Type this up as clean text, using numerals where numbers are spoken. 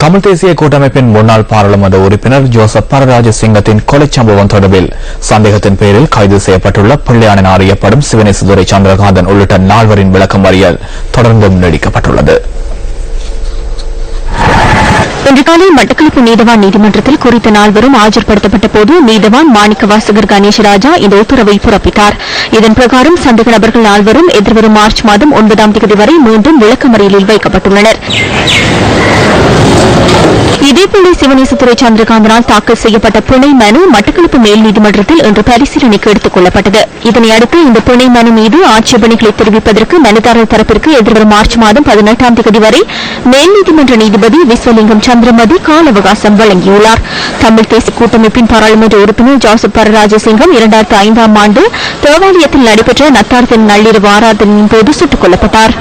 தமிழ் தேசிய கூட்டமைப்பின் முன்னாள் பாராளுமன்ற உறுப்பினர் ஜோசப் பரராஜசிங்கத்தின் கொலை சம்பவம் தொடர்பில் சந்தேகத்தின் பேரில் கைது செய்யப்பட்டுள்ள பிள்ளையான் என அறியப்படும் சிவனேசதுரை சந்திரகாந்தன் உள்ளிட்ட 4 விளக்கம் அறியல் தொடர்ந்தும் நீடிக்கப்பட்டுள்ளது. இன்று காலை மட்டக்களப்பு நீதவான் நீதிமன்றத்தில் குறித்த 4 ஆஜர்படுத்தப்பட்ட போது நீதவான் மாணிக்கவாசகர் கணேசராஜா இந்த உத்தரவை பிறப்பித்தார். இதன் பிரகாரம் சந்தேக நபர்கள் 4 எதிர்வரும் மார்ச் மாதம் 9ஆம் தேதி வரை மீண்டும் விளக்கமறியலில் வைக்கப்பட்டுள்ளனர். இதேபோல சிவனேசதுரை சந்திரகாந்தனால் தாக்கல் செய்யப்பட்ட பிணை மனு மட்டக்களப்பு மேல் நீதிமன்றத்தில் இன்று பரிசீலனைக்கு எடுத்துக் கொள்ளப்பட்டது. இதனையடுத்து இந்த பிணை மனு மீது ஆட்சேபனைகளை தெரிவிப்பதற்கு மனுதாரர் தரப்பிற்கு எதிர்வரும் மார்ச் மாதம் 18ஆம் தேதி வரை மேல் நீதிமன்ற நீதிபதி விஸ்வலிங்கம் சந்திரமதி கால அவகாசம் வழங்கியுள்ளார். தமிழ் தேசிய கூட்டமைப்பின் பாராளுமன்ற உறுப்பினர் ஜோசப் பரராஜசிங்கம் 2005ஆம் ஆண்டு தேவாலயத்தில் நடைபெற்ற நத்தார்த்தின் நள்ளிரவு ஆராதனையின் போது சுட்டுக் கொல்லப்பட்டார்.